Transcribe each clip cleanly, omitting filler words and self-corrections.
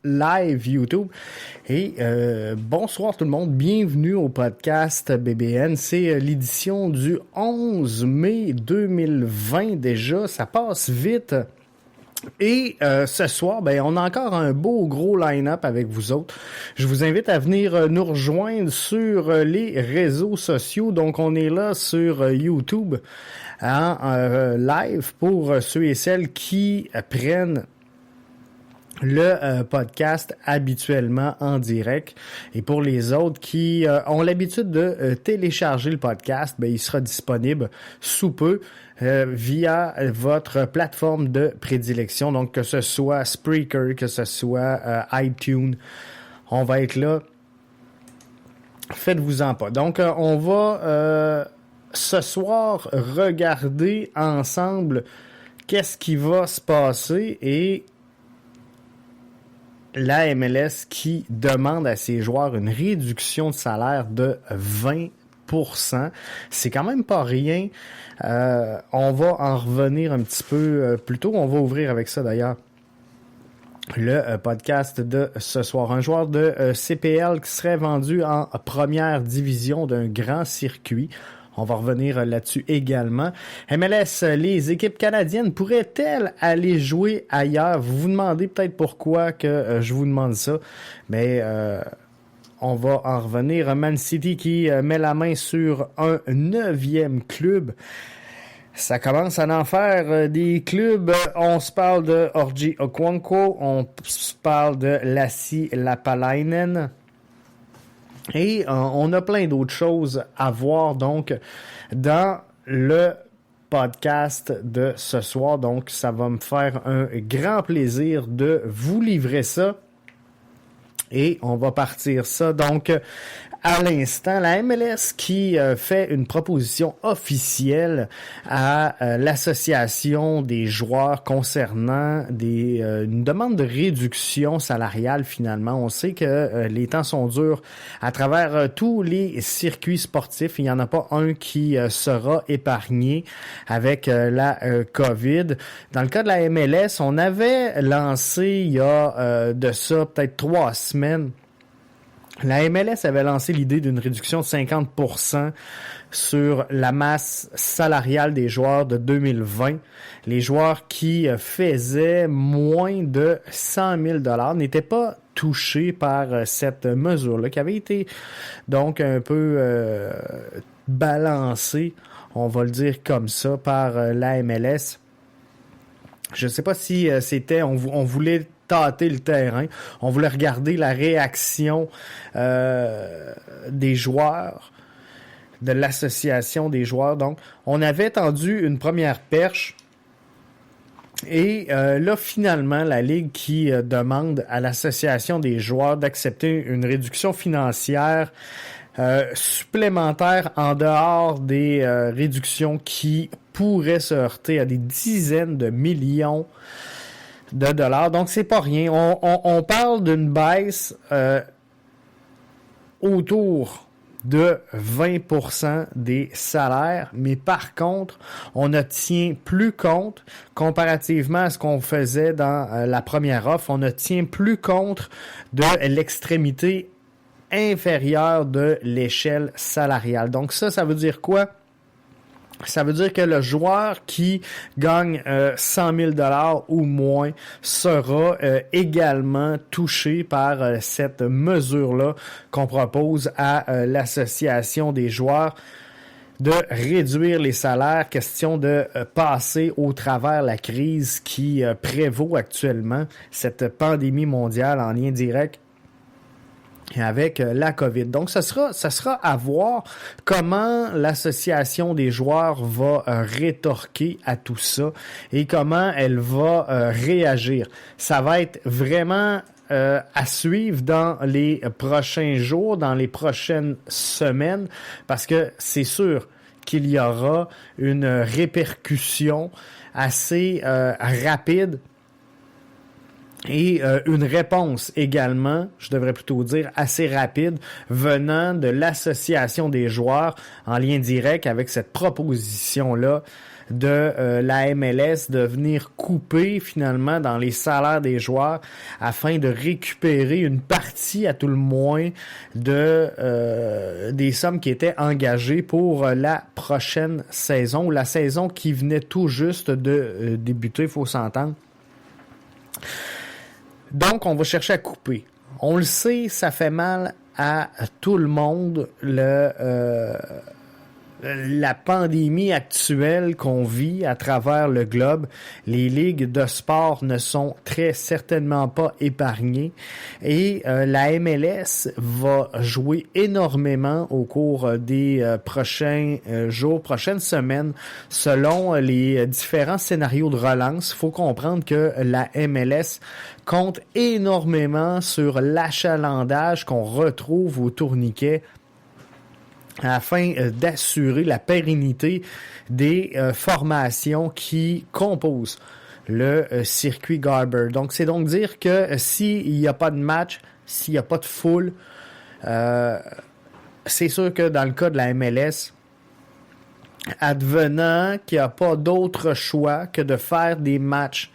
live YouTube. Et bonsoir tout le monde, bienvenue au podcast BBN. C'est l'édition du 11 mai 2020 déjà, ça passe vite. Et ce soir, on a encore un beau gros line-up avec vous autres. Je vous invite à venir nous rejoindre sur les réseaux sociaux. Donc, on est là sur YouTube en live pour ceux et celles qui prennent le podcast habituellement en direct. Et pour les autres qui ont l'habitude de télécharger le podcast, il sera disponible sous peu via votre plateforme de prédilection. Donc, que ce soit Spreaker, que ce soit iTunes, on va être là. Faites-vous-en pas. Donc, on va ce soir regarder ensemble qu'est-ce qui va se passer et la MLS qui demande à ses joueurs une réduction de salaire de 20%. C'est quand même pas rien. On va en revenir un petit peu plus tôt. On va ouvrir avec ça d'ailleurs le podcast de ce soir. Un joueur de CPL qui serait vendu en première division d'un grand circuit. On va revenir là-dessus également. MLS, les équipes canadiennes pourraient-elles aller jouer ailleurs? Vous vous demandez peut-être pourquoi que je vous demande ça, mais on va en revenir. Man City qui met la main sur un 9e club. Ça commence à en faire des clubs. On se parle de Orji Okonkwo, on se parle de Lassi Lapalainen. Et on a plein d'autres choses à voir donc dans le podcast de ce soir. Donc, ça va me faire un grand plaisir de vous livrer ça. Et on va partir ça donc à l'instant. La MLS qui fait une proposition officielle à l'association des joueurs concernant une demande de réduction salariale finalement. On sait que les temps sont durs à travers tous les circuits sportifs. Il n'y en a pas un qui sera épargné avec la COVID. Dans le cas de la MLS, on avait lancé il y a de ça peut-être 3 semaines. La MLS avait lancé l'idée d'une réduction de 50% sur la masse salariale des joueurs de 2020. Les joueurs qui faisaient moins de 100 000 $ n'étaient pas touchés par cette mesure-là, qui avait été donc un peu balancée, on va le dire comme ça, par la MLS. Je ne sais pas si c'était, on voulait tâter le terrain. On voulait regarder la réaction des joueurs, de l'association des joueurs. Donc, on avait tendu une première perche et là, finalement, la Ligue qui demande à l'association des joueurs d'accepter une réduction financière supplémentaire en dehors des réductions qui pourraient se heurter à des dizaines de millions de dollars. Donc, c'est pas rien. On parle d'une baisse autour de 20% des salaires, mais par contre, on ne tient plus compte, comparativement à ce qu'on faisait dans la première offre, on ne tient plus compte de l'extrémité inférieure de l'échelle salariale. Donc ça veut dire quoi? Ça veut dire que le joueur qui gagne 100 000 $ ou moins sera également touché par cette mesure-là qu'on propose à l'association des joueurs de réduire les salaires, question de passer au travers la crise qui prévaut actuellement, cette pandémie mondiale en lien direct avec la COVID. Donc, ça sera à voir comment l'association des joueurs va rétorquer à tout ça et comment elle va réagir. Ça va être vraiment à suivre dans les prochains jours, dans les prochaines semaines, parce que c'est sûr qu'il y aura une répercussion assez rapide et une réponse également, je devrais plutôt dire assez rapide, venant de l'association des joueurs en lien direct avec cette proposition-là de la MLS de venir couper finalement dans les salaires des joueurs afin de récupérer une partie à tout le moins des sommes qui étaient engagées pour la prochaine saison, ou la saison qui venait tout juste de débuter, il faut s'entendre. Donc, on va chercher à couper. On le sait, ça fait mal à tout le monde, la pandémie actuelle qu'on vit à travers le globe. Les ligues de sport ne sont très certainement pas épargnées et la MLS va jouer énormément au cours des prochains jours, prochaines semaines, selon les différents scénarios de relance. Il faut comprendre que la MLS compte énormément sur l'achalandage qu'on retrouve au tourniquet afin d'assurer la pérennité des formations qui composent le circuit Garber. Donc, c'est donc dire que s'il n'y a pas de match, s'il n'y a pas de foule, c'est sûr que dans le cas de la MLS, advenant qu'il n'y a pas d'autre choix que de faire des matchs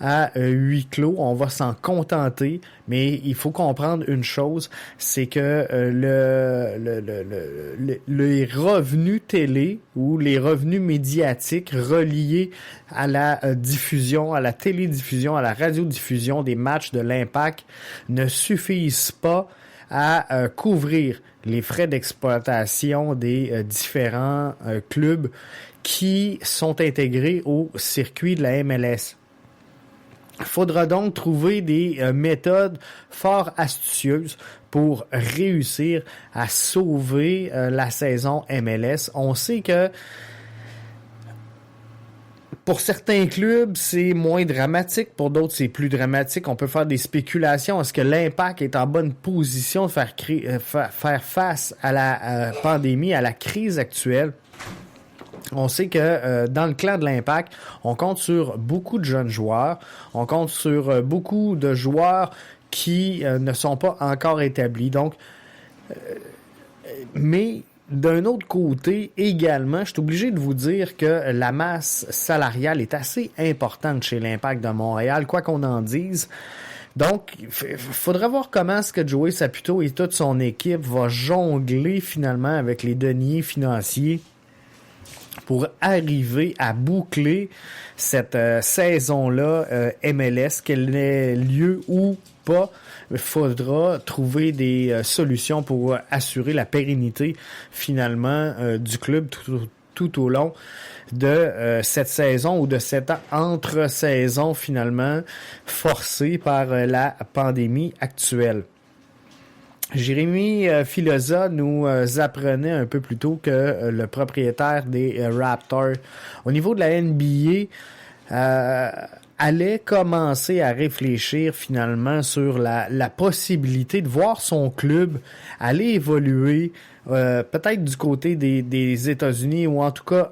à huis clos, on va s'en contenter, mais il faut comprendre une chose, c'est que les revenus télé ou les revenus médiatiques reliés à la diffusion, à la télédiffusion, à la radiodiffusion des matchs de l'Impact ne suffisent pas à couvrir les frais d'exploitation des différents clubs qui sont intégrés au circuit de la MLS. Il faudra donc trouver des méthodes fort astucieuses pour réussir à sauver la saison MLS. On sait que pour certains clubs, c'est moins dramatique. Pour d'autres, c'est plus dramatique. On peut faire des spéculations. Est-ce que l'Impact est en bonne position de faire face à la pandémie, à la crise actuelle? On sait que dans le clan de l'Impact, on compte sur beaucoup de jeunes joueurs. On compte sur beaucoup de joueurs qui ne sont pas encore établis. Donc, mais d'un autre côté, également, je suis obligé de vous dire que la masse salariale est assez importante chez l'Impact de Montréal, quoi qu'on en dise. Donc, il faudra voir comment est-ce que Joey Saputo et toute son équipe va jongler finalement avec les deniers financiers pour arriver à boucler cette saison-là MLS, qu'elle ait lieu ou pas. Il faudra trouver des solutions pour assurer la pérennité finalement du club tout au long de cette saison ou de cette entre-saison finalement forcée par la pandémie actuelle. Jérémy Filosa nous apprenait un peu plus tôt que le propriétaire des Raptors, au niveau de la NBA, allait commencer à réfléchir finalement sur la possibilité de voir son club aller évoluer peut-être du côté des États-Unis ou en tout cas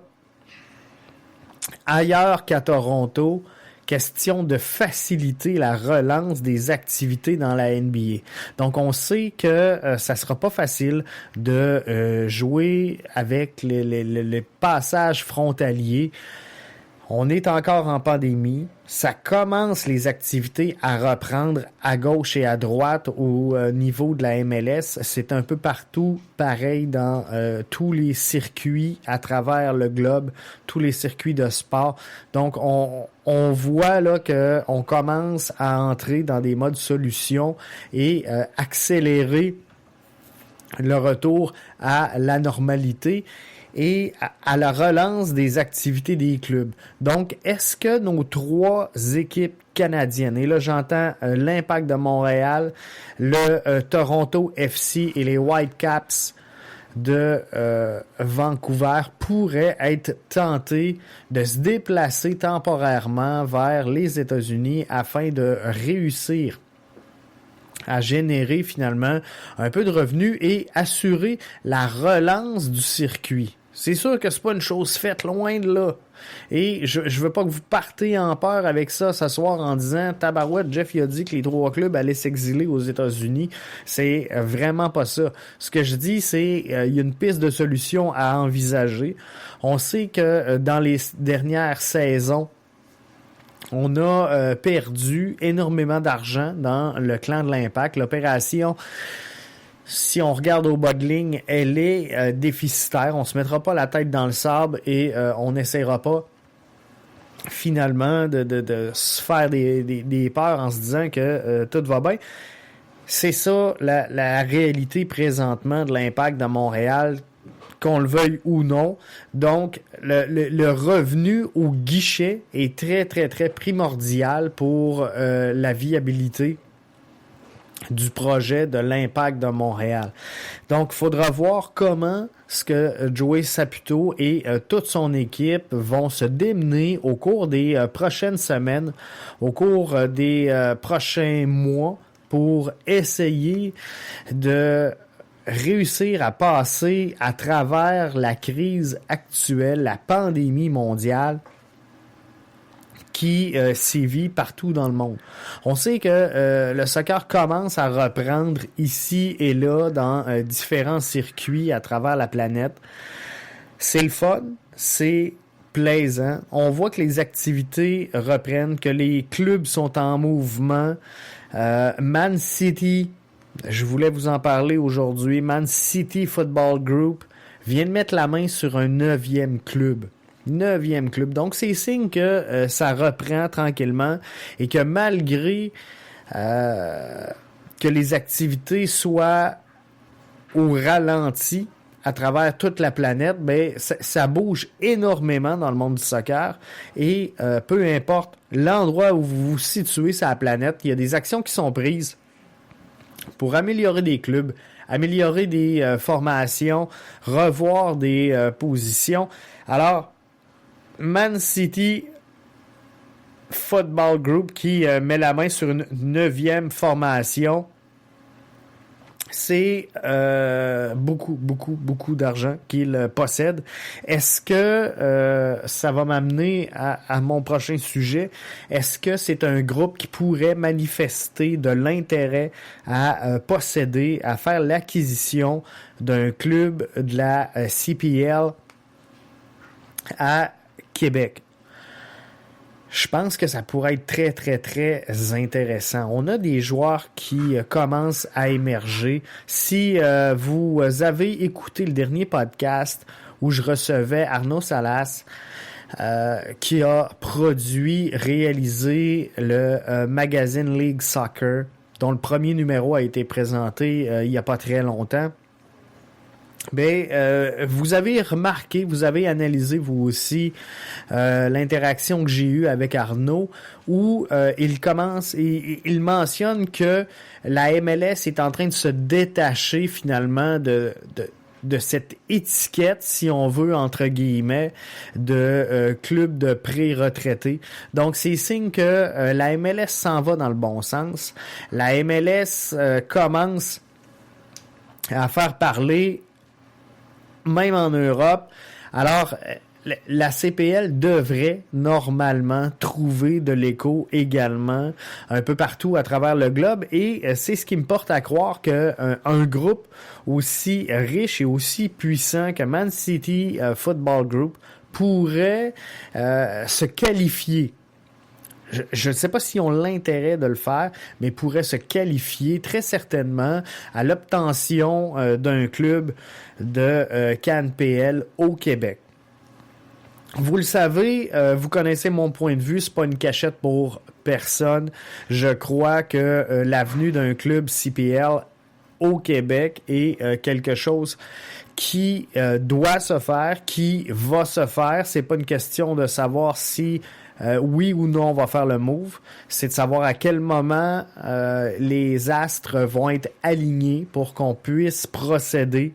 ailleurs qu'à Toronto. Question de faciliter la relance des activités dans la NBA. Donc, on sait que ça sera pas facile de jouer avec les passages frontaliers. On est encore en pandémie. Ça commence les activités à reprendre à gauche et à droite au niveau de la MLS. C'est un peu partout pareil dans tous les circuits à travers le globe, tous les circuits de sport. Donc, on voit là que on commence à entrer dans des modes solutions et accélérer le retour à la normalité et à la relance des activités des clubs. Donc, est-ce que nos trois équipes canadiennes, et là j'entends l'Impact de Montréal, le Toronto FC et les Whitecaps de Vancouver pourraient être tentés de se déplacer temporairement vers les États-Unis afin de réussir à générer finalement un peu de revenus et assurer la relance du circuit? C'est sûr que c'est pas une chose faite, loin de là. Et je veux pas que vous partez en peur avec ça ce soir en disant tabarouette, Jeff il a dit que les 3 clubs allaient s'exiler aux États-Unis. C'est vraiment pas ça. Ce que je dis, c'est il y a une piste de solution à envisager. On sait que dans les dernières saisons, on a perdu énormément d'argent dans le clan de l'Impact. L'opération, si on regarde au bas de ligne, elle est déficitaire. On se mettra pas la tête dans le sable et on n'essaiera pas finalement de se faire des peurs en se disant que tout va bien. C'est ça la réalité présentement de l'Impact de Montréal, qu'on le veuille ou non. Donc, le revenu au guichet est très, très, très primordial pour la viabilité du projet de l'Impact de Montréal. Donc, il faudra voir comment ce que Joey Saputo et toute son équipe vont se démener au cours des prochaines semaines, au cours des prochains mois pour essayer de réussir à passer à travers la crise actuelle, la pandémie mondiale qui sévit partout dans le monde. On sait que le soccer commence à reprendre ici et là dans différents circuits à travers la planète. C'est le fun, c'est plaisant. On voit que les activités reprennent, que les clubs sont en mouvement. Man City, je voulais vous en parler aujourd'hui. Man City Football Group vient de mettre la main sur un 9e club. 9e club. Donc, c'est signe que ça reprend tranquillement et que malgré que les activités soient au ralenti à travers toute la planète, ben ça bouge énormément dans le monde du soccer et peu importe l'endroit où vous vous situez sur la planète, il y a des actions qui sont prises pour améliorer des clubs, améliorer des formations, revoir des positions. Alors, Man City Football Group qui met la main sur une 9e formation, c'est beaucoup d'argent qu'il possède. Est-ce que ça va m'amener à mon prochain sujet? Est-ce que c'est un groupe qui pourrait manifester de l'intérêt à posséder, à faire l'acquisition d'un club de la CPL à Québec? Je pense que ça pourrait être très, très, très intéressant. On a des joueurs qui commencent à émerger. Si vous avez écouté le dernier podcast où je recevais Arnaud Salas, qui a réalisé le magazine League Soccer, dont le premier numéro a été présenté il n'y a pas très longtemps, vous avez remarqué, vous avez analysé vous aussi l'interaction que j'ai eue avec Arnaud où il mentionne que la MLS est en train de se détacher finalement de cette étiquette, si on veut, entre guillemets, de club de pré-retraités. Donc, c'est signe que la MLS s'en va dans le bon sens. La MLS commence à faire parler même en Europe. Alors, la CPL devrait normalement trouver de l'écho également un peu partout à travers le globe et c'est ce qui me porte à croire qu'un groupe aussi riche et aussi puissant que Man City Football Group pourrait se qualifier. Je ne sais pas si on l'intérêt de le faire, mais pourrait se qualifier très certainement à l'obtention d'un club de CanPL au Québec. Vous le savez, vous connaissez mon point de vue, c'est pas une cachette pour personne. Je crois que l'avenue d'un club CPL au Québec est quelque chose qui doit se faire, qui va se faire. C'est pas une question de savoir si oui ou non on va faire le move. C'est de savoir à quel moment les astres vont être alignés pour qu'on puisse procéder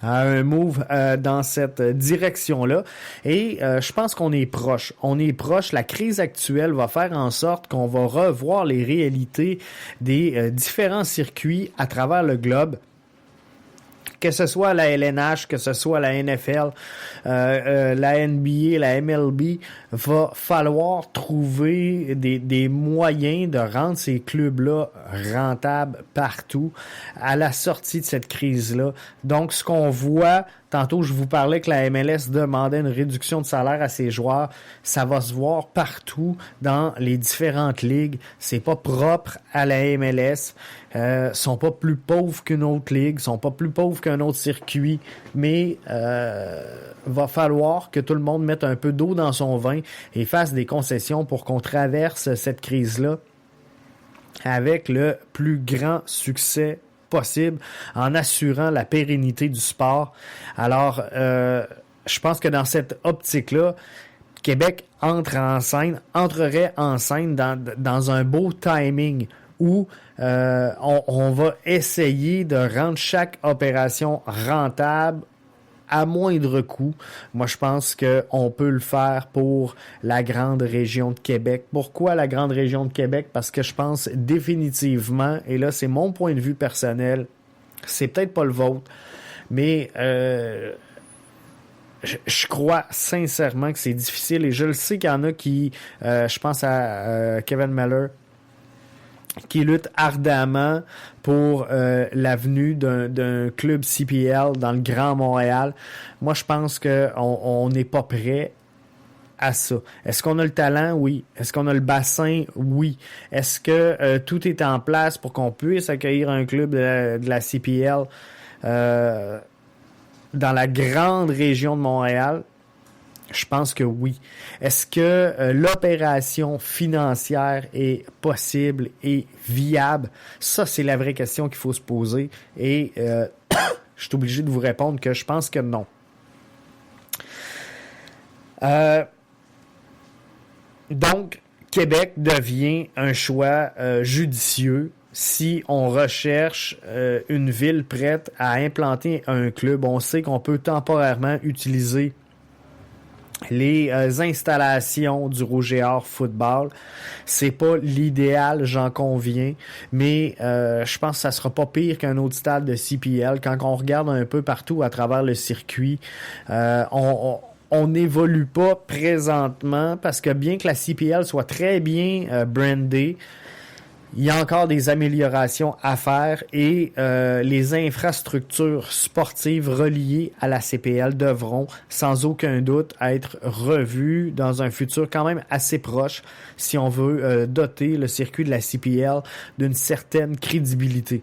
à un move dans cette direction-là. Et je pense qu'on est proche. On est proche. La crise actuelle va faire en sorte qu'on va revoir les réalités des différents circuits à travers le globe, Que ce soit la LNH, que ce soit la NFL, la NBA, la MLB, va falloir trouver des moyens de rendre ces clubs-là rentables partout à la sortie de cette crise-là. Donc, ce qu'on voit, tantôt je vous parlais que la MLS demandait une réduction de salaire à ses joueurs, ça va se voir partout dans les différentes ligues. C'est pas propre à la MLS. Sont pas plus pauvres qu'une autre ligue, sont pas plus pauvres qu'un autre circuit, mais va falloir que tout le monde mette un peu d'eau dans son vin et fasse des concessions pour qu'on traverse cette crise-là avec le plus grand succès possible en assurant la pérennité du sport. Alors, je pense que dans cette optique-là, Québec entrerait en scène dans un beau timing où on va essayer de rendre chaque opération rentable à moindre coût. Moi, je pense qu'on peut le faire pour la grande région de Québec. Pourquoi la grande région de Québec? Parce que je pense définitivement, et là, c'est mon point de vue personnel, c'est peut-être pas le vôtre, mais je crois sincèrement que c'est difficile, et je le sais qu'il y en a qui, je pense à Kevin Miller, qui lutte ardemment pour l'avenue d'un club CPL dans le Grand Montréal. Moi, je pense qu'on n'est pas prêt à ça. Est-ce qu'on a le talent? Oui. Est-ce qu'on a le bassin? Oui. Est-ce que tout est en place pour qu'on puisse accueillir un club de la CPL dans la grande région de Montréal? Je pense que oui. Est-ce que l'opération financière est possible et viable? Ça, c'est la vraie question qu'il faut se poser. Et je suis obligé de vous répondre que je pense que non. Donc, Québec devient un choix judicieux si on recherche une ville prête à implanter un club. On sait qu'on peut temporairement utiliser les installations du Rouge et Or football. C'est pas l'idéal, j'en conviens, mais je pense que ça sera pas pire qu'un autre stade de CPL. Quand on regarde un peu partout à travers le circuit, on n'évolue pas présentement parce que bien que la CPL soit très bien brandée, il y a encore des améliorations à faire et les infrastructures sportives reliées à la CPL devront sans aucun doute être revues dans un futur quand même assez proche si on veut doter le circuit de la CPL d'une certaine crédibilité.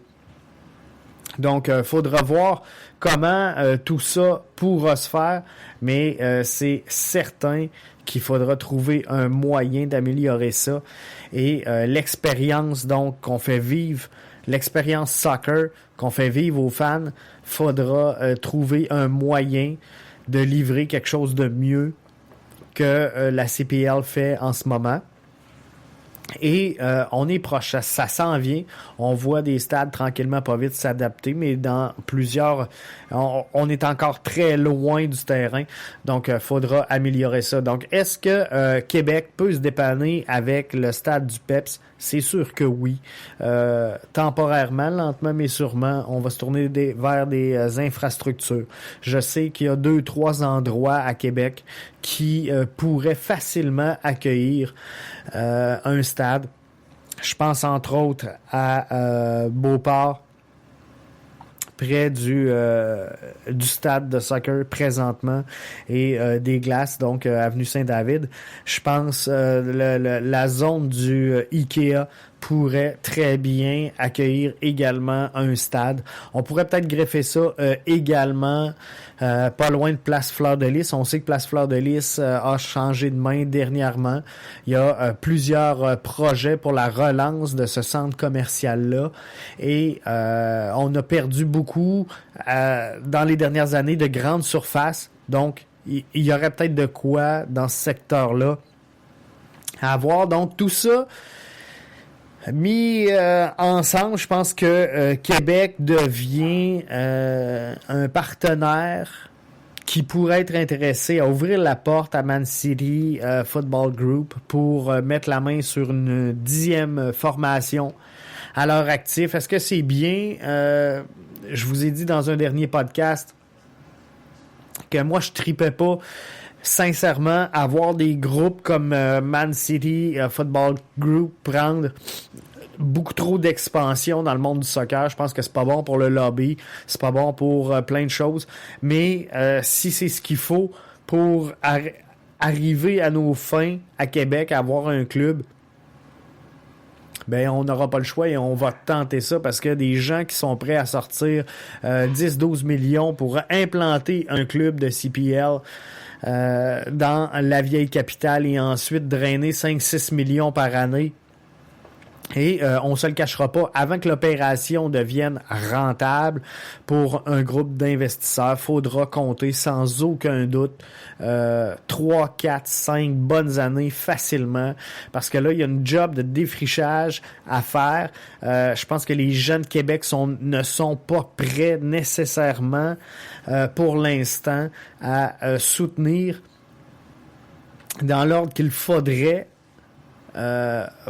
Donc, faudra voir comment tout ça pourra se faire, mais c'est certain qu'il faudra trouver un moyen d'améliorer ça. Et l'expérience donc qu'on fait vivre, l'expérience soccer qu'on fait vivre aux fans, faudra trouver un moyen de livrer quelque chose de mieux que la CPL fait en ce moment. Et on est proche, ça s'en vient. On voit des stades tranquillement pas vite s'adapter, mais dans plusieurs, on est encore très loin du terrain, donc faudra améliorer ça. Donc, est-ce que Québec peut se dépanner avec le stade du PEPS? C'est sûr que oui. Temporairement, lentement mais sûrement, on va se tourner vers des infrastructures. Je sais qu'il y a 2-3 endroits à Québec qui pourraient facilement accueillir un stade. Je pense entre autres à Beauport, près du stade de soccer présentement et des glaces, donc avenue Saint-David. Je pense la zone du IKEA pourrait très bien accueillir également un stade. On pourrait peut-être greffer ça également pas loin de Place Fleur-de-Lys. On sait que Place Fleur-de-Lys a changé de main dernièrement. Il y a plusieurs projets pour la relance de ce centre commercial-là et on a perdu beaucoup dans les dernières années de grandes surfaces. Donc, il y aurait peut-être de quoi dans ce secteur-là à voir. Donc, tout ça mis ensemble, je pense que Québec devient un partenaire qui pourrait être intéressé à ouvrir la porte à Man City Football Group pour mettre la main sur une 10e formation à leur actif. Est-ce que c'est bien? je vous ai dit dans un dernier podcast que moi, je tripais pas sincèrement à voir des groupes comme Man City Football Group prendre beaucoup trop d'expansion dans le monde du soccer. Je pense que c'est pas bon pour le lobby, c'est pas bon pour plein de choses. Mais si c'est ce qu'il faut pour arriver à nos fins à Québec, à avoir un club, ben on n'aura pas le choix et on va tenter ça parce que des gens qui sont prêts à sortir 10-12 millions pour implanter un club de CPL dans la vieille capitale et ensuite drainer 5-6 millions par année. Et on se le cachera pas, avant que l'opération devienne rentable pour un groupe d'investisseurs, faudra compter sans aucun doute 3, 4, 5 bonnes années facilement, parce que là, il y a une job de défrichage à faire. Je pense que les jeunes de Québec ne sont pas prêts nécessairement pour l'instant à soutenir dans l'ordre qu'il faudrait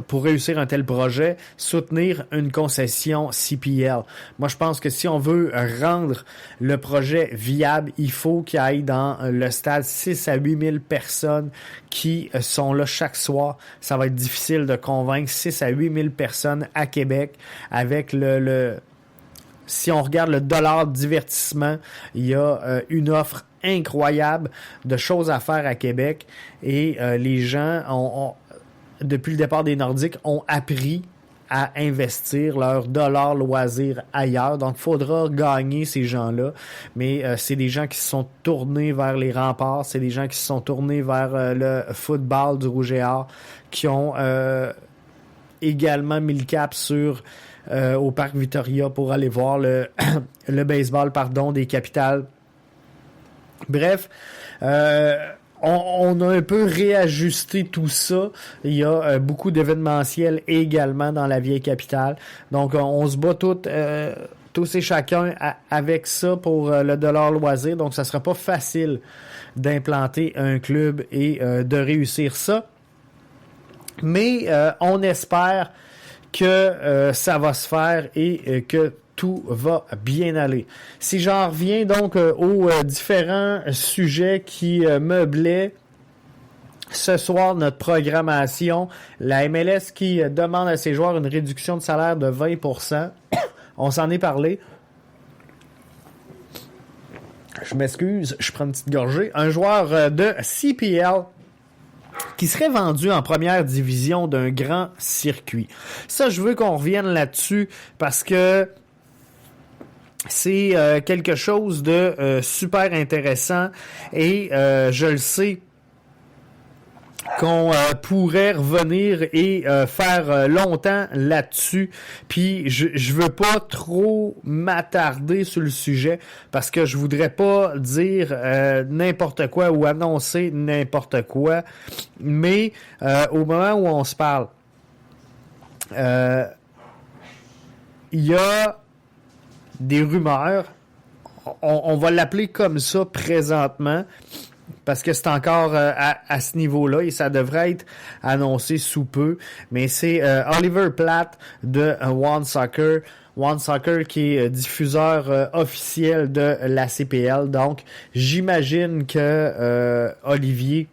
pour réussir un tel projet, soutenir une concession CPL. Moi, je pense que si on veut rendre le projet viable, il faut qu'il y ait dans le stade 6 à 8 000 personnes qui sont là chaque soir. Ça va être difficile de convaincre 6 à 8 000 personnes à Québec avec si on regarde le dollar de divertissement, il y a une offre incroyable de choses à faire à Québec et les gens depuis le départ des Nordiques, ont appris à investir leur dollar loisir ailleurs. Donc, il faudra gagner ces gens-là. Mais c'est des gens qui se sont tournés vers les remparts. C'est des gens qui se sont tournés vers le football du Rouge et Or, qui ont également mis le cap au Parc Victoria pour aller voir le baseball des Capitales. Bref, on a un peu réajusté tout ça. Il y a beaucoup d'événementiels également dans la vieille capitale. Donc, on se bat tous et chacun avec ça pour le dollar loisir. Donc, ça sera pas facile d'implanter un club et de réussir ça. Mais on espère que ça va se faire et que tout va bien aller. Si j'en reviens donc aux différents sujets qui meublaient ce soir notre programmation, la MLS qui demande à ses joueurs une réduction de salaire de 20%. On s'en est parlé. Je m'excuse, je prends une petite gorgée. Un joueur de CPL qui serait vendu en première division d'un grand circuit. Ça, je veux qu'on revienne là-dessus parce que c'est quelque chose de super intéressant et je le sais qu'on pourrait revenir et faire longtemps là-dessus. Puis je veux pas trop m'attarder sur le sujet parce que je voudrais pas dire n'importe quoi ou annoncer n'importe quoi. Mais au moment où on se parle, il y a des rumeurs, on va l'appeler comme ça présentement, parce que c'est encore à ce niveau-là et ça devrait être annoncé sous peu, mais c'est Oliver Platt de One Soccer qui est diffuseur officiel de la CPL, donc j'imagine que Olivier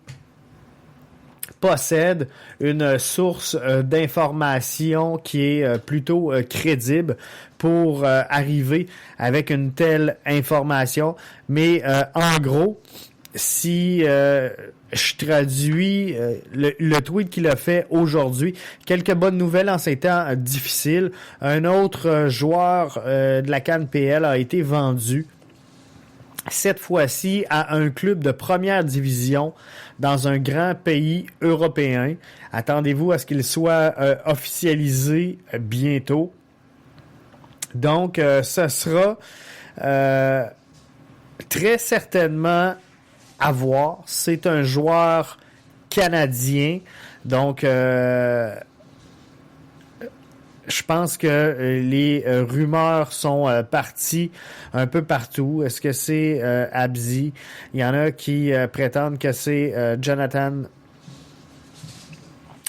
possède une source d'information qui est plutôt crédible pour arriver avec une telle information. Mais en gros, si je traduis le tweet qu'il a fait aujourd'hui, quelques bonnes nouvelles en ces temps difficiles. Un autre joueur de la CAN-PL a été vendu cette fois-ci à un club de première division dans un grand pays européen. Attendez-vous à ce qu'il soit officialisé bientôt. Donc, ce sera très certainement à voir. C'est un joueur canadien. Donc, je pense que les rumeurs sont parties un peu partout. Est-ce que c'est Abzi? Il y en a qui prétendent que c'est Jonathan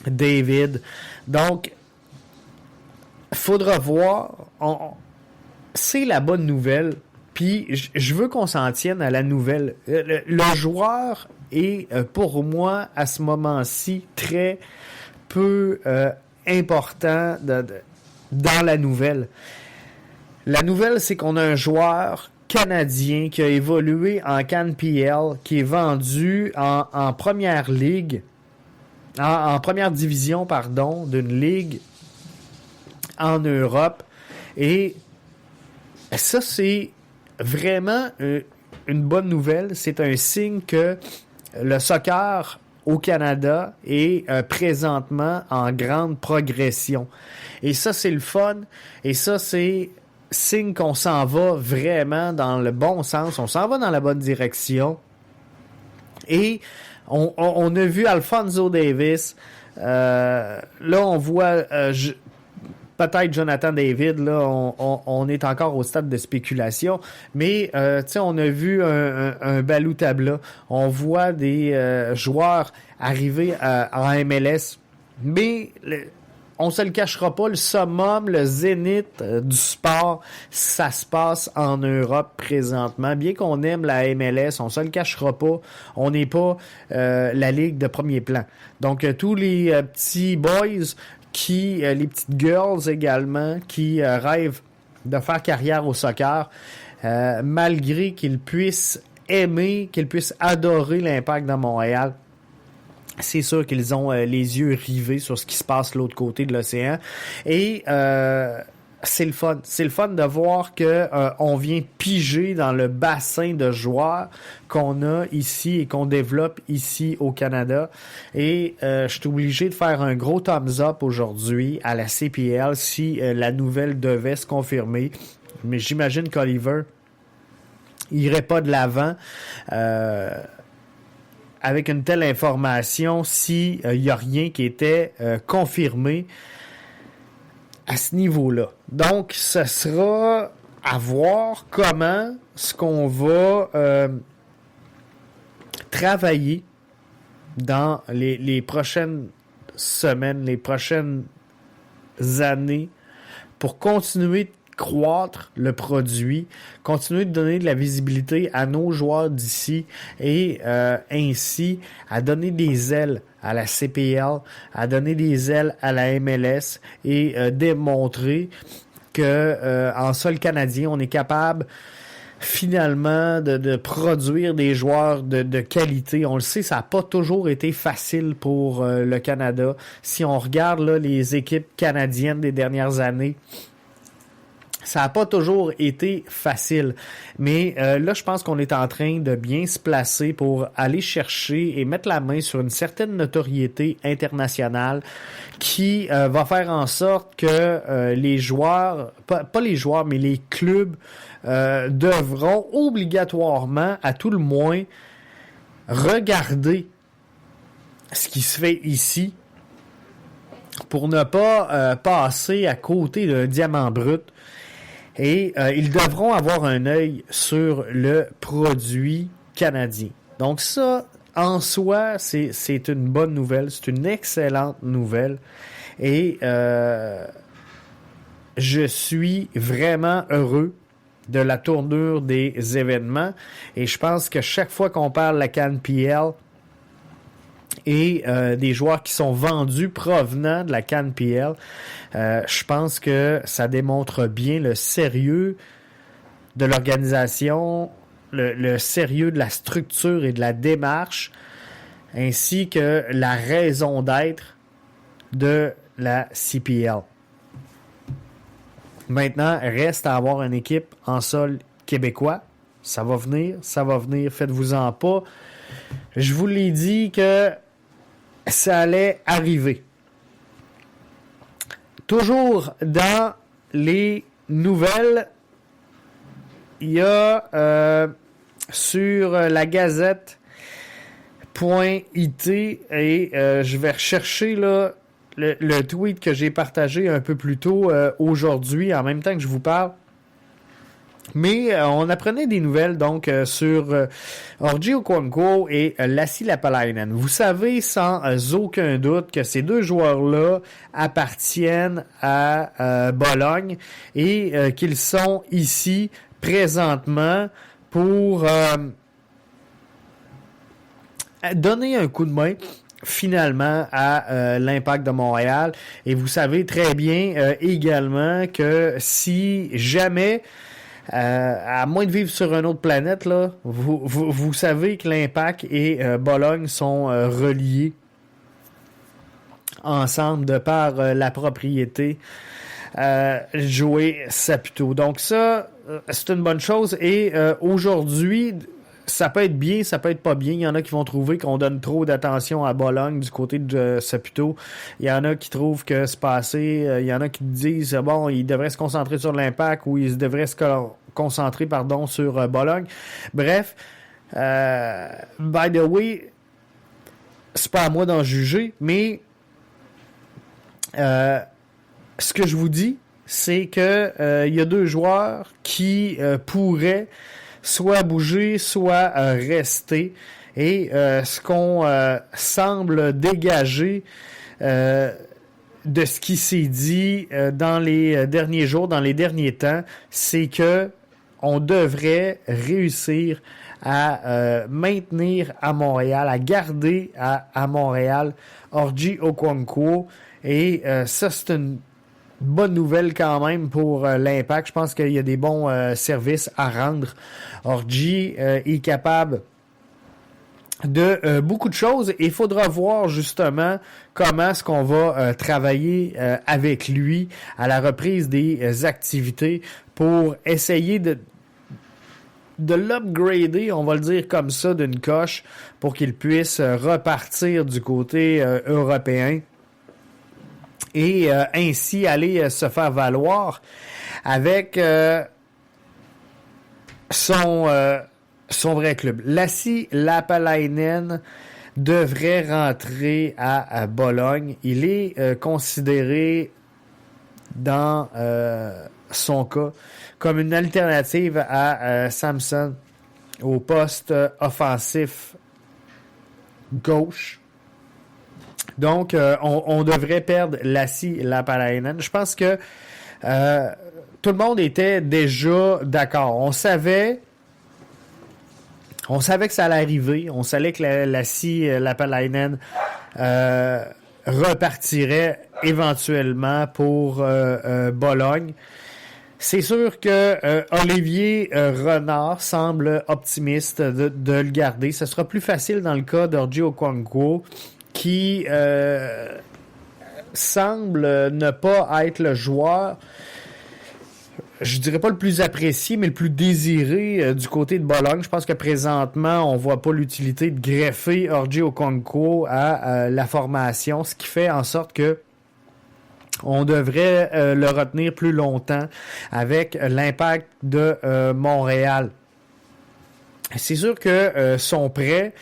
David. Donc, faudra voir. c'est la bonne nouvelle. Puis je veux qu'on s'en tienne à la nouvelle. Le joueur est, pour moi, à ce moment-ci, très peu important dans la nouvelle. La nouvelle, c'est qu'on a un joueur canadien qui a évolué en CanPL, qui est vendu en première ligue, en première division, pardon, d'une ligue en Europe. Et ça, c'est vraiment une bonne nouvelle. C'est un signe que le soccer au Canada est présentement en grande progression. Et ça, c'est le fun. Et ça, c'est signe qu'on s'en va vraiment dans le bon sens. On s'en va dans la bonne direction. Et on a vu Alphonso Davies. Là, on voit peut-être Jonathan David. Là, on est encore au stade de spéculation. Mais on a vu un Balou Tabla. On voit des joueurs arriver en MLS. Mais on se le cachera pas, le summum, le zénith du sport, ça se passe en Europe présentement. Bien qu'on aime la MLS, on se le cachera pas, on n'est pas la ligue de premier plan. Donc tous les petits boys, les petites girls également, qui rêvent de faire carrière au soccer, malgré qu'ils puissent aimer, qu'ils puissent adorer l'Impact de Montréal, c'est sûr qu'ils ont les yeux rivés sur ce qui se passe de l'autre côté de l'océan. Et c'est le fun. C'est le fun de voir que on vient piger dans le bassin de joueurs qu'on a ici et qu'on développe ici au Canada. Et je suis obligé de faire un gros thumbs up aujourd'hui à la CPL si la nouvelle devait se confirmer. Mais j'imagine qu'Oliver irait pas de l'avant. Avec une telle information, s'il n'y a rien qui était confirmé à ce niveau-là. Donc, ce sera à voir comment ce qu'on va travailler dans les prochaines semaines, les prochaines années pour continuer de croître le produit, continuer de donner de la visibilité à nos joueurs d'ici et ainsi à donner des ailes à la CPL, à donner des ailes à la MLS et démontrer que en sol canadien, on est capable finalement de produire des joueurs de qualité. On le sait, ça n'a pas toujours été facile pour le Canada. Si on regarde là, les équipes canadiennes des dernières années, ça n'a pas toujours été facile, mais là, je pense qu'on est en train de bien se placer pour aller chercher et mettre la main sur une certaine notoriété internationale qui va faire en sorte que les joueurs, pas les joueurs, mais les clubs devront obligatoirement, à tout le moins, regarder ce qui se fait ici pour ne pas passer à côté d'un diamant brut. Et ils devront avoir un œil sur le produit canadien. Donc ça, en soi, c'est une bonne nouvelle. C'est une excellente nouvelle. Et je suis vraiment heureux de la tournure des événements. Et je pense que chaque fois qu'on parle de la CanPL et des joueurs qui sont vendus provenant de la CanPL, je pense que ça démontre bien le sérieux de l'organisation, le sérieux de la structure et de la démarche, ainsi que la raison d'être de la CPL. Maintenant, reste à avoir une équipe en sol québécois. Ça va venir, faites-vous-en pas. Je vous l'ai dit que ça allait arriver. Toujours dans les nouvelles, il y a sur la Gazette.it et je vais rechercher là, le tweet que j'ai partagé un peu plus tôt aujourd'hui, en même temps que je vous parle. Mais on apprenait des nouvelles donc sur Orji Okonkwo et Lassi Lapalainen. Vous savez sans aucun doute que ces deux joueurs-là appartiennent à Bologne et qu'ils sont ici présentement pour donner un coup de main finalement à l'Impact de Montréal. Et vous savez très bien également que si jamais à moins de vivre sur une autre planète, là, vous savez que l'Impact et Bologne sont reliés ensemble de par la propriété Joey Saputo. Donc ça, c'est une bonne chose. Et aujourd'hui, ça peut être bien, ça peut être pas bien. Il y en a qui vont trouver qu'on donne trop d'attention à Bologne du côté de Saputo. Il y en a qui trouvent que c'est pas assez. Il y en a qui disent, bon, il devrait se concentrer sur l'Impact ou il devrait se concentrer, sur Bologne. Bref, by the way, c'est pas à moi d'en juger, mais ce que je vous dis, c'est que il y a deux joueurs qui pourraient soit bouger, soit rester. Et ce qu'on semble dégager de ce qui s'est dit dans les derniers jours, dans les derniers temps, c'est que on devrait réussir à maintenir à Montréal, à garder à Montréal Orji Okonkwo. Et ça, c'est une bonne nouvelle quand même pour l'Impact. Je pense qu'il y a des bons services à rendre. Orji est capable de beaucoup de choses et il faudra voir justement comment est-ce qu'on va travailler avec lui à la reprise des activités pour essayer de l'upgrader, on va le dire comme ça, d'une coche pour qu'il puisse repartir du côté européen et ainsi aller se faire valoir avec son vrai club. Lassi Lapalainen devrait rentrer à Bologne. Il est considéré dans son cas comme une alternative à Samson au poste offensif gauche. Donc, on devrait perdre Lassi Lapalainen. Je pense que tout le monde était déjà d'accord. On savait que ça allait arriver. On savait que Lassi Lapalainen repartirait éventuellement pour Bologne. C'est sûr que Olivier Renard semble optimiste de le garder. Ce sera plus facile dans le cas d'Orji Okonkwo qui semble ne pas être le joueur, je dirais pas le plus apprécié, mais le plus désiré du côté de Bologne. Je pense que présentement, on voit pas l'utilité de greffer Orji Okonkwo à la formation, ce qui fait en sorte que on devrait le retenir plus longtemps avec l'Impact de Montréal. C'est sûr que son prêt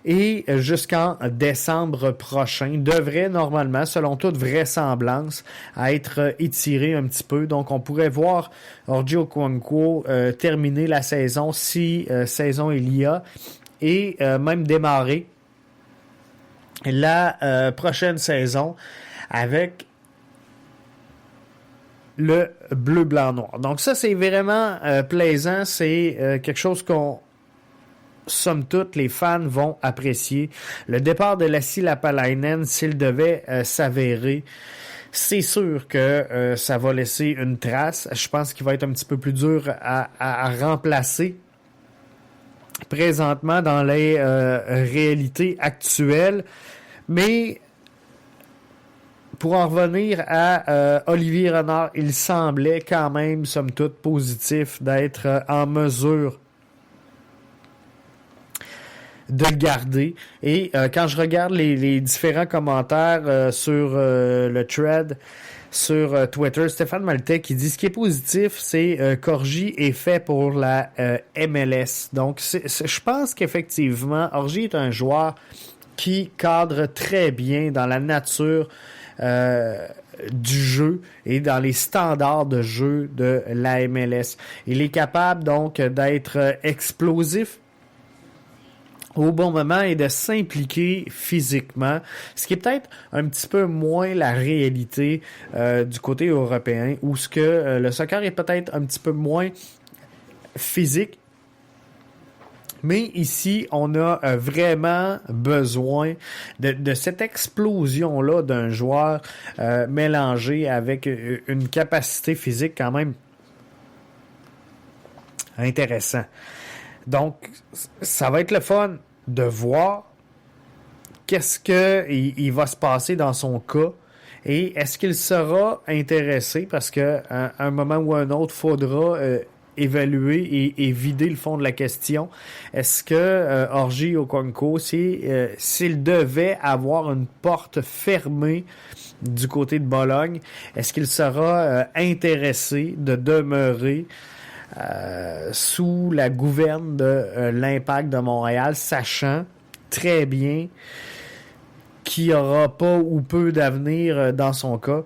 et jusqu'en décembre prochain devrait normalement, selon toute vraisemblance, être étiré un petit peu. Donc, on pourrait voir Orji Okonkwo terminer la saison si saison il y a et même démarrer la prochaine saison avec le bleu, blanc, noir. Donc ça, c'est vraiment plaisant. C'est quelque chose qu'on somme toute, les fans vont apprécier. Le départ de Lassi Lapalainen, s'il devait s'avérer, c'est sûr que ça va laisser une trace. Je pense qu'il va être un petit peu plus dur à remplacer présentement dans les réalités actuelles. Mais pour en revenir à Olivier Renard, il semblait quand même, somme toute, positif d'être en mesure de le garder. Et quand je regarde les différents commentaires sur le thread sur Twitter, Stéphane Maltais qui dit ce qui est positif, c'est qu'Orji est fait pour la MLS. Donc, je pense qu'effectivement, Orji est un joueur qui cadre très bien dans la nature du jeu et dans les standards de jeu de la MLS. Il est capable donc d'être explosif au bon moment et de s'impliquer physiquement, ce qui est peut-être un petit peu moins la réalité du côté européen, où ce que le soccer est peut-être un petit peu moins physique. Mais ici, on a vraiment besoin de cette explosion-là d'un joueur mélangé avec une capacité physique quand même intéressante. Donc, ça va être le fun de voir qu'est-ce qu'il va se passer dans son cas et est-ce qu'il sera intéressé parce qu'à un moment ou un autre, il faudra évaluer et vider le fond de la question. Est-ce que Orji Okonkwo, s'il devait avoir une porte fermée du côté de Bologne, est-ce qu'il sera intéressé de demeurer sous la gouverne de l'Impact de Montréal, sachant très bien qu'il n'y aura pas ou peu d'avenir dans son cas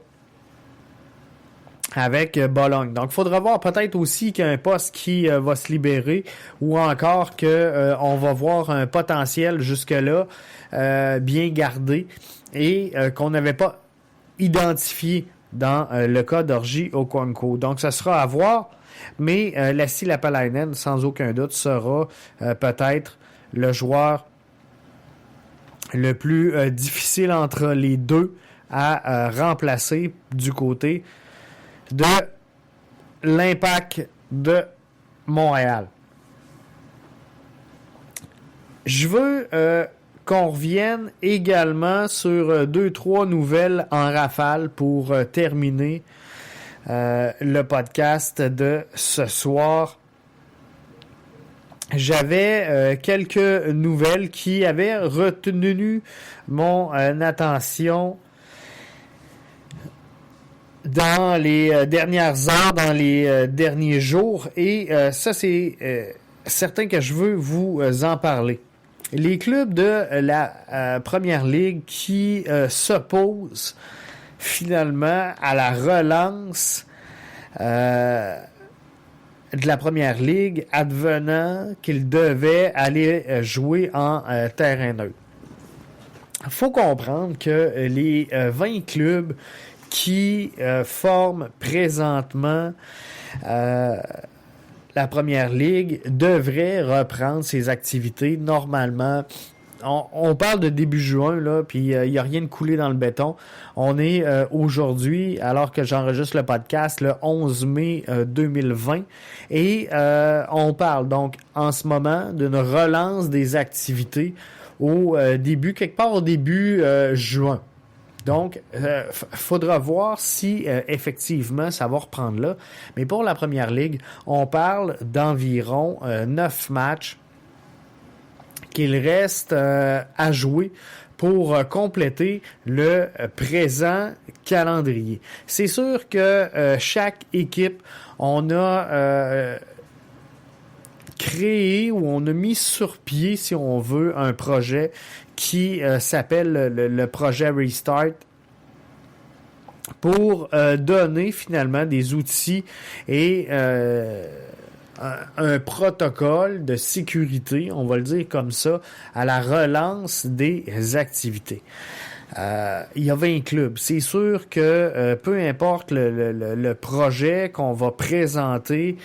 avec Bologne. Donc, il faudra voir peut-être aussi qu'il y a un poste qui va se libérer ou encore que on va voir un potentiel jusque-là bien gardé et qu'on n'avait pas identifié dans le cas d'Orji Okonkwo. Donc, ça sera à voir. Mais Lassi Lapalainen, sans aucun doute, sera peut-être le joueur le plus difficile entre les deux à remplacer du côté de l'Impact de Montréal. Je veux qu'on revienne également sur 2-3 nouvelles en rafale pour terminer le podcast de ce soir. J'avais quelques nouvelles qui avaient retenu mon attention dans les dernières heures, dans les derniers jours, et ça c'est certain que je veux vous en parler. Les clubs de la Première Ligue qui s'opposent finalement à la relance de la Première Ligue, advenant qu'ils devaient aller jouer en terrain neutre. Il faut comprendre que les 20 clubs qui forment présentement la Première Ligue devraient reprendre ses activités normalement. On parle de début juin, là, puis il n'y a rien de coulé dans le béton. On est aujourd'hui, alors que j'enregistre le podcast, le 11 mai 2020, et on parle donc en ce moment d'une relance des activités quelque part au début juin. Donc, faudra voir si effectivement ça va reprendre là. Mais pour la Première Ligue, on parle d'environ 9 matchs qu'il reste à jouer pour compléter le présent calendrier. C'est sûr que chaque équipe, on a créé ou on a mis sur pied, si on veut, un projet qui s'appelle le projet Restart pour donner finalement des outils et un protocole de sécurité, on va le dire comme ça, à la relance des activités. Il y a 20 clubs. C'est sûr que peu importe le projet qu'on va présenter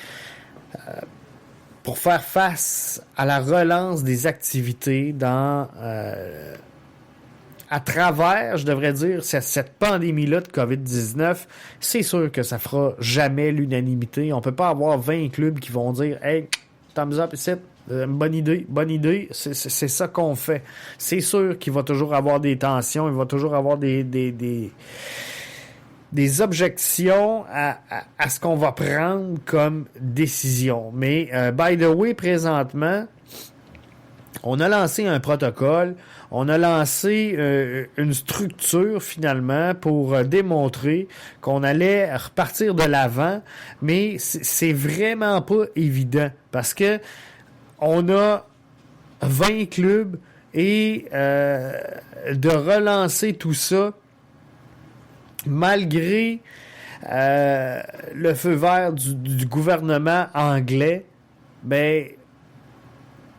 pour faire face à la relance des activités à travers, je devrais dire, cette pandémie-là de COVID-19, c'est sûr que ça fera jamais l'unanimité. On peut pas avoir 20 clubs qui vont dire « Hey, thumbs up ici, bonne idée, c'est ça qu'on fait. » C'est sûr qu'il va toujours avoir des tensions, il va toujours avoir des objections à ce qu'on va prendre comme décision. Mais, by the way, présentement, on a lancé un protocole, on a lancé une structure finalement pour démontrer qu'on allait repartir de l'avant, mais c'est vraiment pas évident parce que on a 20 clubs et de relancer tout ça malgré le feu vert du gouvernement anglais, ben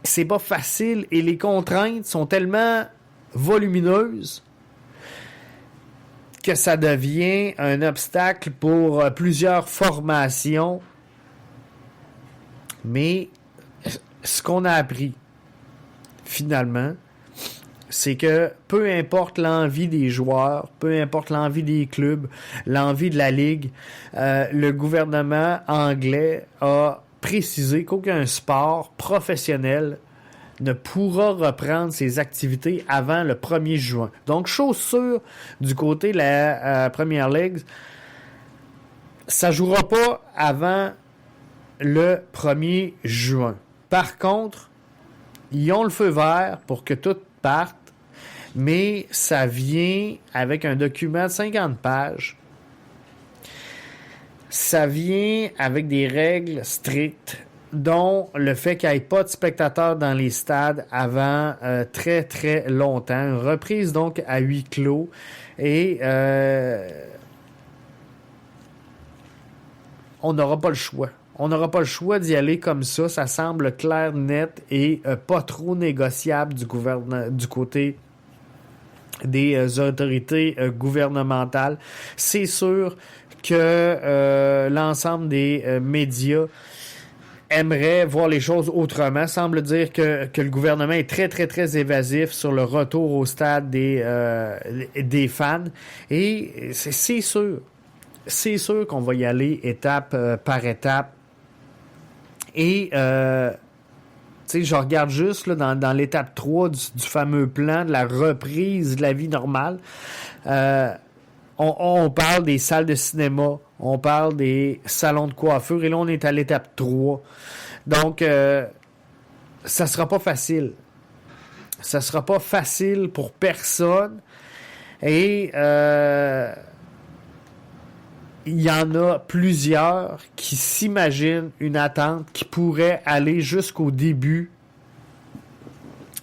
c'est pas facile et les contraintes sont tellement volumineuses que ça devient un obstacle pour plusieurs formations. Mais ce qu'on a appris, finalement, c'est que peu importe l'envie des joueurs, peu importe l'envie des clubs, l'envie de la Ligue, le gouvernement anglais a précisé qu'aucun sport professionnel ne pourra reprendre ses activités avant le 1er juin. Donc, chose sûre, du côté de la Premier League, ça ne jouera pas avant le 1er juin. Par contre, ils ont le feu vert pour que tout parte, mais ça vient avec un document de 50 pages. Ça vient avec des règles strictes, dont le fait qu'il n'y ait pas de spectateurs dans les stades avant très, très longtemps. Une reprise donc à huis clos. Et on n'aura pas le choix. On n'aura pas le choix d'y aller comme ça. Ça semble clair, net et pas trop négociable du côté des autorités gouvernementales. C'est sûr que l'ensemble des médias aimerait voir les choses autrement. Semble dire que le gouvernement est très, très, très évasif sur le retour au stade des fans. Et c'est sûr. C'est sûr qu'on va y aller étape par étape. Et, tu sais, je regarde juste là, dans l'étape 3 du fameux plan de la reprise de la vie normale. On parle des salles de cinéma, on parle des salons de coiffure, et là, on est à l'étape 3. Donc, ça sera pas facile. Ça sera pas facile pour personne. Et il y en a plusieurs qui s'imaginent une attente qui pourrait aller jusqu'au début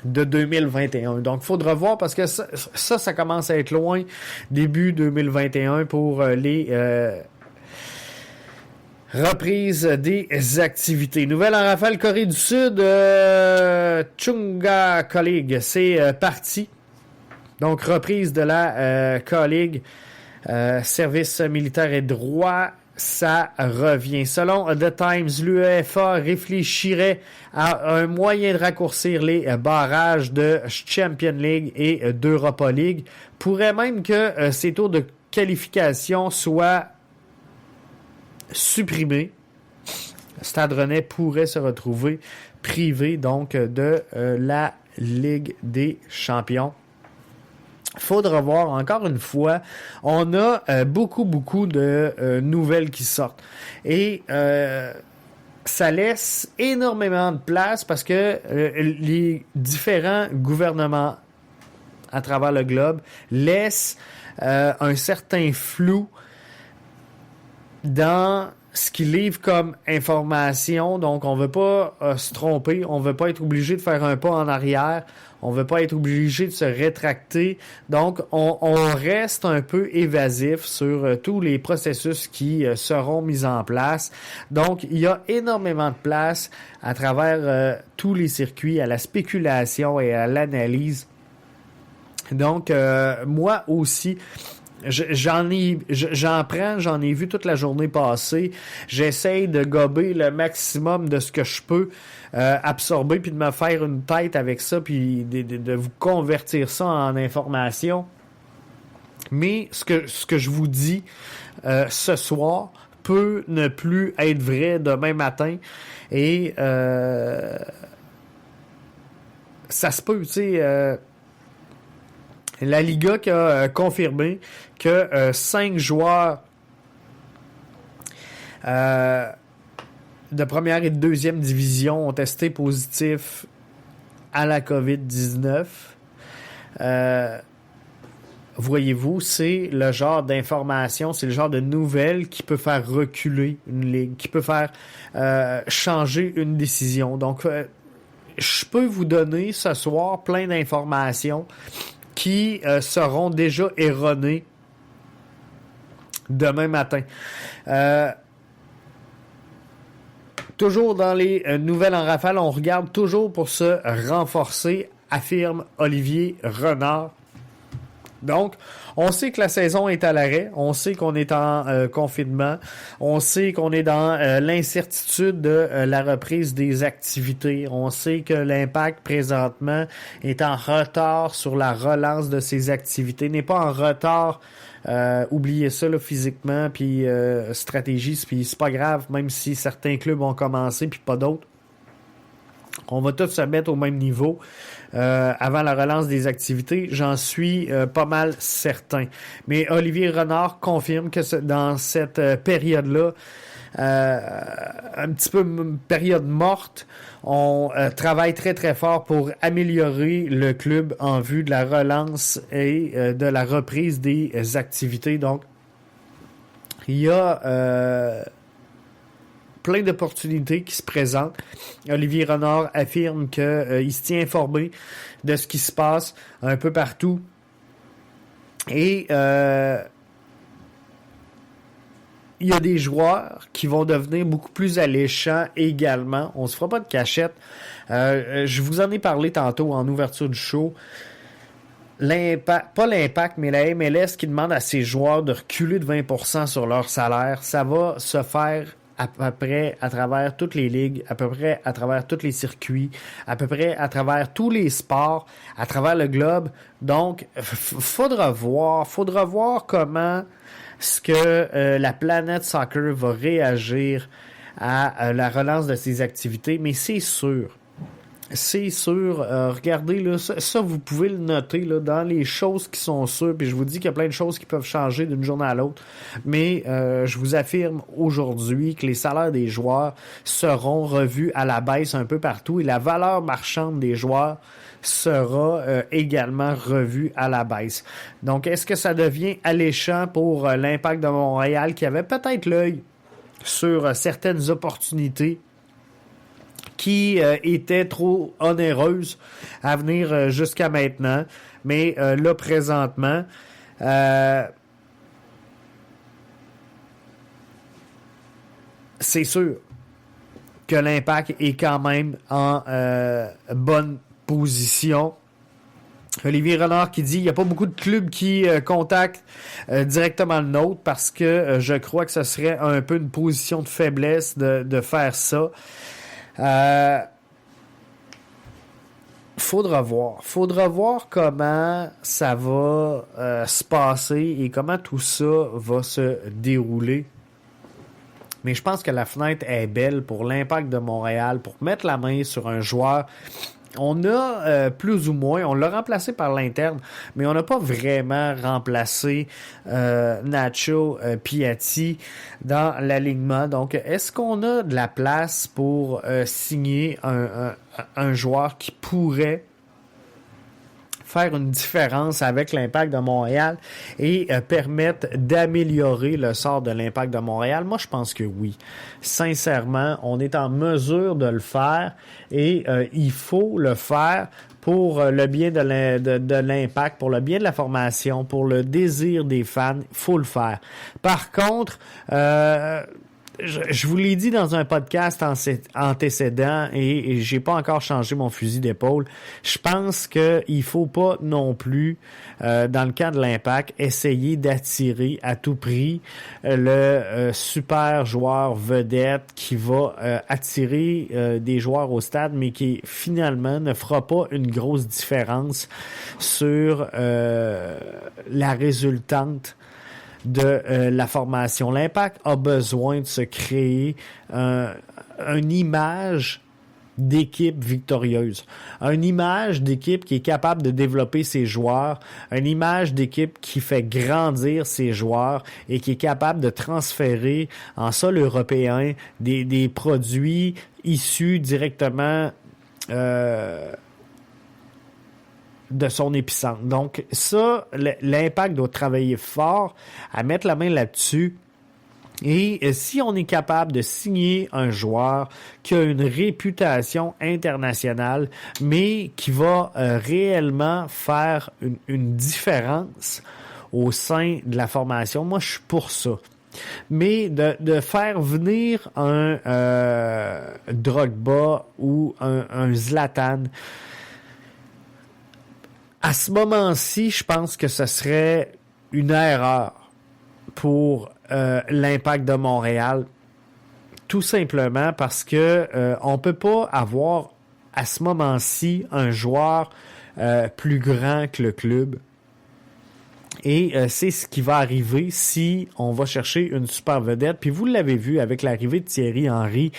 de 2021. Donc, il faudra voir parce que ça commence à être loin, début 2021 pour les reprises des activités. Nouvelle en rafale, Corée du Sud, Chunga K-League, c'est parti. Donc, reprise de la K-League, service militaire et droit, ça revient. Selon The Times, l'UEFA réfléchirait à un moyen de raccourcir les barrages de Champions League et d'Europa League. Pourrait même que ces tours de qualification soient supprimés. Stade Rennais pourrait se retrouver privé donc de la Ligue des Champions. Faudra voir encore une fois. On a beaucoup de nouvelles qui sortent. Et ça laisse énormément de place parce que les différents gouvernements à travers le globe laissent un certain flou dans ce qu'ils livrent comme information. Donc, on ne veut pas se tromper. On ne veut pas être obligé de faire un pas en arrière. On ne veut pas être obligé de se rétracter. Donc, on reste un peu évasif sur tous les processus qui seront mis en place. Donc, il y a énormément de place à travers tous les circuits à la spéculation et à l'analyse. Donc, moi aussi, j'en ai vu toute la journée passée. J'essaye de gober le maximum de ce que je peux absorber, puis de me faire une tête avec ça, puis de vous convertir ça en information. Mais ce que je vous dis ce soir peut ne plus être vrai demain matin. Et ça se peut, tu sais... La Liga qui a confirmé que 5 joueurs de première et de deuxième division ont testé positif à la COVID-19. Voyez-vous, c'est le genre d'information, c'est le genre de nouvelle qui peut faire reculer une ligue, qui peut faire changer une décision. Donc, je peux vous donner ce soir plein d'informations qui seront déjà erronées demain matin. Toujours dans les nouvelles en rafale, on regarde toujours pour se renforcer, affirme Olivier Renard. Donc, on sait que la saison est à l'arrêt, on sait qu'on est en confinement, on sait qu'on est dans l'incertitude de la reprise des activités, on sait que l'Impact présentement est en retard sur la relance de ses activités, n'est pas en retard, oubliez ça là, physiquement, puis stratégie, puis c'est pas grave, même si certains clubs ont commencé puis pas d'autres. On va tous se mettre au même niveau avant la relance des activités. J'en suis pas mal certain. Mais Olivier Renard confirme que dans cette période-là, un petit peu période morte, on travaille très très fort pour améliorer le club en vue de la relance et de la reprise des activités. Donc, il y a plein d'opportunités qui se présentent. Olivier Renard affirme qu'il se tient informé de ce qui se passe un peu partout. Et il y a des joueurs qui vont devenir beaucoup plus alléchants également. On se fera pas de cachette. Je vous en ai parlé tantôt en ouverture du show. Pas l'Impact, mais la MLS qui demande à ses joueurs de reculer de 20% sur leur salaire. Ça va se faire à peu près à travers toutes les ligues, à peu près à travers tous les circuits, à peu près à travers tous les sports, à travers le globe. Donc, faudra voir comment est-ce que la planète soccer va réagir à la relance de ses activités, mais c'est sûr, regardez, là, ça, vous pouvez le noter là, dans les choses qui sont sûres, puis je vous dis qu'il y a plein de choses qui peuvent changer d'une journée à l'autre, mais je vous affirme aujourd'hui que les salaires des joueurs seront revus à la baisse un peu partout et la valeur marchande des joueurs sera également revue à la baisse. Donc, est-ce que ça devient alléchant pour l'Impact de Montréal qui avait peut-être l'œil sur certaines opportunités qui étaient trop onéreuses à venir jusqu'à maintenant. Mais là, présentement, c'est sûr que l'Impact est quand même en bonne position. Olivier Renard qui dit il n'y a pas beaucoup de clubs qui contactent directement le nôtre parce que je crois que ce serait un peu une position de faiblesse de faire ça. Faudra voir comment ça va se passer et comment tout ça va se dérouler. Mais je pense que la fenêtre est belle pour l'Impact de Montréal, pour mettre la main sur un joueur. On a plus ou moins, on l'a remplacé par l'interne, mais on n'a pas vraiment remplacé Nacho Piatti dans l'alignement. Donc, est-ce qu'on a de la place pour signer un joueur qui pourrait faire une différence avec l'Impact de Montréal et permettre d'améliorer le sort de l'Impact de Montréal? Moi, je pense que oui. Sincèrement, on est en mesure de le faire et il faut le faire pour le bien de l'Impact, pour le bien de la formation, pour le désir des fans. Il faut le faire. Par contre, je vous l'ai dit dans un podcast antécédent et j'ai pas encore changé mon fusil d'épaule. Je pense qu'il faut pas non plus, dans le cas de l'Impact, essayer d'attirer à tout prix le super joueur vedette qui va attirer des joueurs au stade, mais qui finalement ne fera pas une grosse différence sur la résultante de la formation. L'Impact a besoin de se créer une image d'équipe victorieuse, une image d'équipe qui est capable de développer ses joueurs, une image d'équipe qui fait grandir ses joueurs et qui est capable de transférer en sol européen des produits issus directement de son épicentre. Donc ça, l'Impact doit travailler fort à mettre la main là-dessus. Et si on est capable de signer un joueur qui a une réputation internationale, mais qui va réellement faire une différence au sein de la formation. Moi, je suis pour ça. Mais de faire venir un Drogba ou un Zlatan, à ce moment-ci, je pense que ce serait une erreur pour l'Impact de Montréal. Tout simplement parce que on peut pas avoir à ce moment-ci un joueur plus grand que le club. Et c'est ce qui va arriver si on va chercher une super vedette. Puis vous l'avez vu avec l'arrivée de Thierry Henry,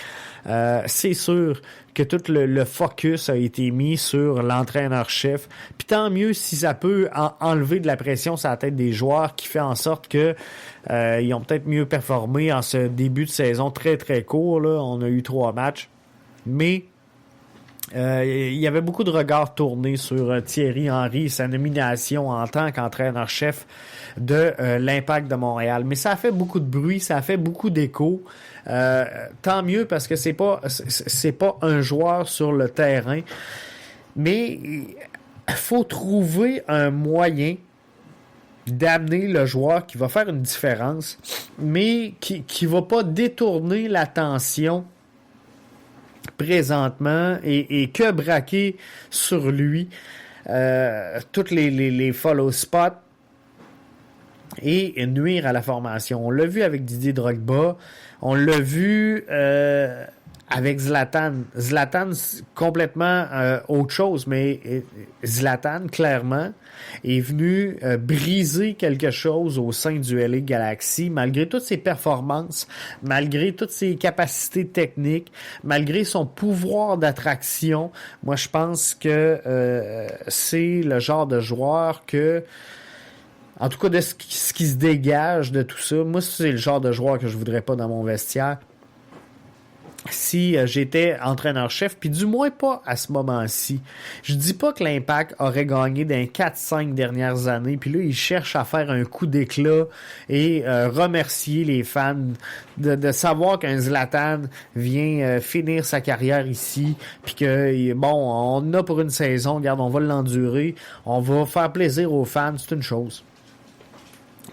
c'est sûr que tout le focus a été mis sur l'entraîneur-chef. Puis tant mieux si ça peut enlever de la pression sur la tête des joueurs, qui fait en sorte que ils ont peut-être mieux performé en ce début de saison très très court. Là. On a eu 3 matchs. Mais il y avait beaucoup de regards tournés sur Thierry Henry et sa nomination en tant qu'entraîneur-chef de l'Impact de Montréal. Mais ça a fait beaucoup de bruit, ça a fait beaucoup d'écho. Tant mieux parce que c'est pas un joueur sur le terrain. Mais il faut trouver un moyen d'amener le joueur qui va faire une différence, mais qui va pas détourner l'attention présentement et que braquer sur lui toutes les follow spots et nuire à la formation. On l'a vu avec Didier Drogba, on l'a vu avec Zlatan. Zlatan, c'est complètement autre chose, mais Zlatan, clairement, est venu briser quelque chose au sein du LA Galaxy, malgré toutes ses performances, malgré toutes ses capacités techniques, malgré son pouvoir d'attraction. Moi, je pense que c'est le genre de joueur que, en tout cas, de ce qui se dégage de tout ça, moi, c'est le genre de joueur que je voudrais pas dans mon vestiaire si j'étais entraîneur-chef, puis du moins pas à ce moment-ci. Je dis pas que l'Impact aurait gagné dans les 4-5 dernières années, puis là, il cherche à faire un coup d'éclat et remercier les fans de savoir qu'un Zlatan vient finir sa carrière ici, puis que, bon, on a pour une saison, regarde, on va l'endurer, on va faire plaisir aux fans, c'est une chose.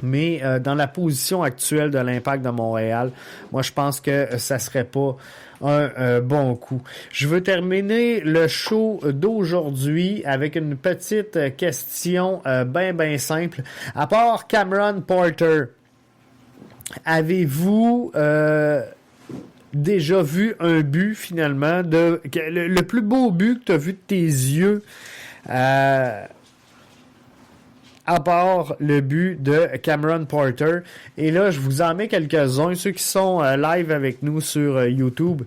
Mais dans la position actuelle de l'Impact de Montréal, moi je pense que ça serait pas un bon coup. Je veux terminer le show d'aujourd'hui avec une petite question ben simple. À part Cameron Porter, avez-vous déjà vu un but finalement le plus beau but que tu as vu de tes yeux à part le but de Cameron Porter. Et là, je vous en mets quelques-uns, ceux qui sont live avec nous sur YouTube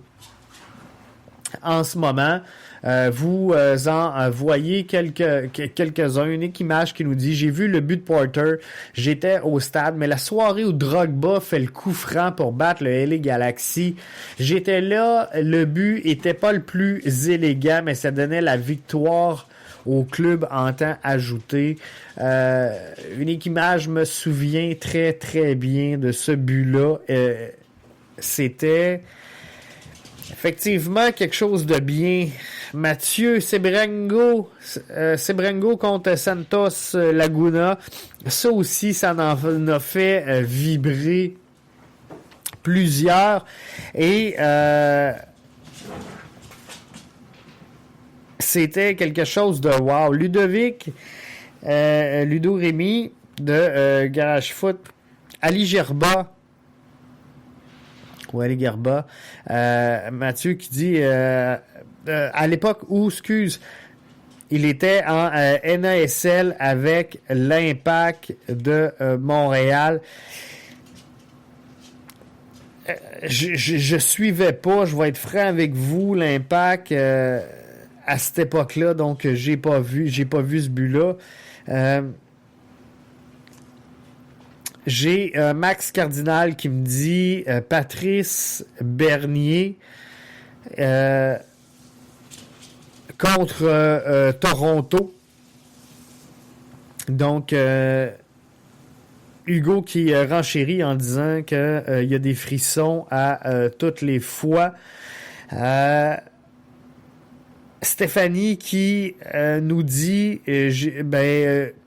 en ce moment. Vous en voyez quelques-uns. Unique image qui nous dit « J'ai vu le but de Porter, j'étais au stade, mais la soirée où Drogba fait le coup franc pour battre le LA Galaxy, j'étais là, le but était pas le plus élégant, mais ça donnait la victoire au club en temps ajouté. » Unique image, me souvient très très bien de ce but-là. C'était effectivement quelque chose de bien. Mathieu Sebrengo contre Santos Laguna, ça aussi, ça en a fait vibrer plusieurs. Et c'était quelque chose de wow. Ludo Rémy de Garage Foot, Ali Gerba, Mathieu qui dit à l'époque où, il était en NASL avec l'Impact de Montréal. Je suivais pas, je vais être franc avec vous, l'Impact à cette époque-là, donc j'ai pas vu ce but-là. J'ai Max Cardinal qui me dit Patrice Bernier contre Toronto. Donc Hugo qui renchérit en disant que y a des frissons à toutes les fois. Stéphanie qui nous dit,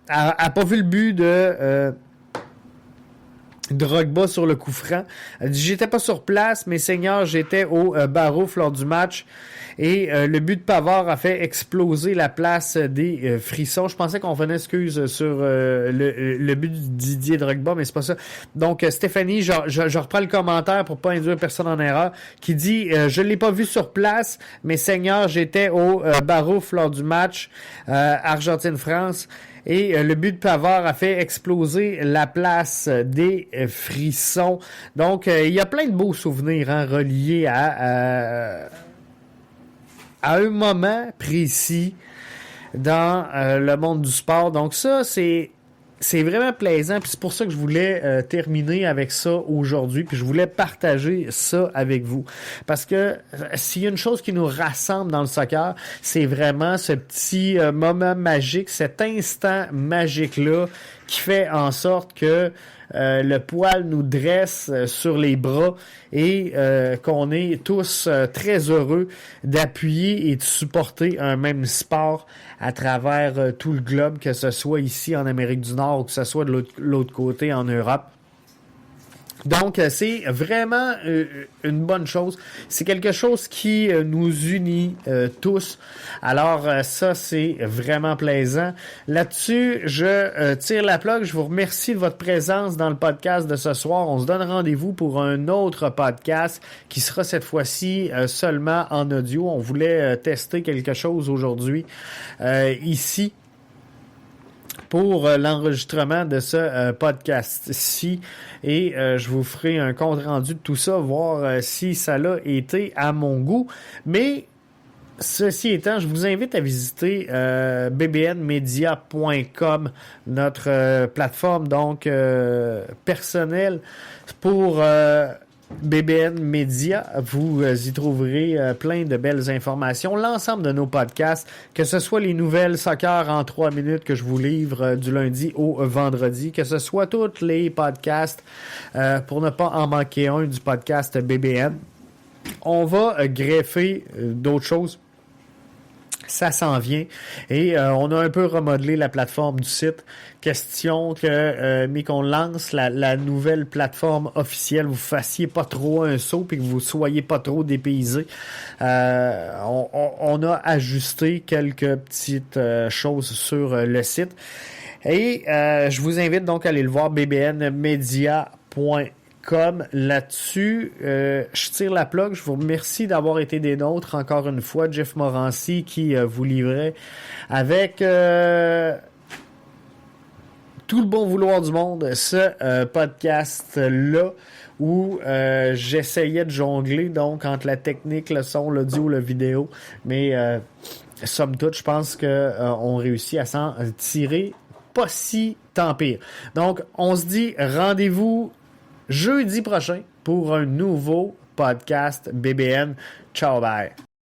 a pas vu le but de Drogba sur le coup franc. Elle dit, j'étais pas sur place, mais Seigneur, j'étais au Barouf lors du match. Et le but de Pavard a fait exploser la place des frissons. Je pensais qu'on venait excuse sur le but de Didier Drogba, mais c'est pas ça. Donc Stéphanie, je reprends le commentaire pour pas induire personne en erreur, qui dit je l'ai pas vu sur place, mais Seigneur, j'étais au Barouf lors du match Argentine-France. Et le but de Pavard a fait exploser la place des frissons. Donc, il y a plein de beaux souvenirs reliés à un moment précis dans le monde du sport. Donc ça, c'est vraiment plaisant. Puis c'est pour ça que je voulais terminer avec ça aujourd'hui. Puis je voulais partager ça avec vous. Parce que s'il y a une chose qui nous rassemble dans le soccer, c'est vraiment ce petit moment magique, cet instant magique-là qui fait en sorte que le poil nous dresse sur les bras et qu'on est tous très heureux d'appuyer et de supporter un même sport à travers tout le globe, que ce soit ici en Amérique du Nord ou que ce soit de l'autre côté en Europe. Donc, c'est vraiment une bonne chose. C'est quelque chose qui nous unit tous. Alors, ça, c'est vraiment plaisant. Là-dessus, je tire la plug. Je vous remercie de votre présence dans le podcast de ce soir. On se donne rendez-vous pour un autre podcast qui sera cette fois-ci seulement en audio. On voulait tester quelque chose aujourd'hui ici pour l'enregistrement de ce podcast-ci et je vous ferai un compte rendu de tout ça, voir si ça l'a été à mon goût. Mais ceci étant, je vous invite à visiter bbnmedia.com, notre plateforme donc personnelle pour BBN Media. Vous y trouverez plein de belles informations. L'ensemble de nos podcasts, que ce soit les nouvelles soccer en 3 minutes que je vous livre du lundi au vendredi, que ce soit tous les podcasts pour ne pas en manquer un du podcast BBN. On va greffer d'autres choses. Ça s'en vient. Et on a un peu remodelé la plateforme du site. Question que, mais qu'on lance la nouvelle plateforme officielle, vous fassiez pas trop un saut et que vous soyez pas trop dépaysés. On a ajusté quelques petites choses sur le site. Et je vous invite donc à aller le voir, bbnmedia.com. Là-dessus, je tire la plug. Je vous remercie d'avoir été des nôtres encore une fois. Jeff Morancy qui vous livrait avec tout le bon vouloir du monde ce podcast-là où j'essayais de jongler donc entre la technique, le son, l'audio, la vidéo. Mais somme toute, je pense qu'on réussit à s'en tirer pas si tant pire. Donc, on se dit rendez-vous jeudi prochain pour un nouveau podcast BBN. Ciao, bye!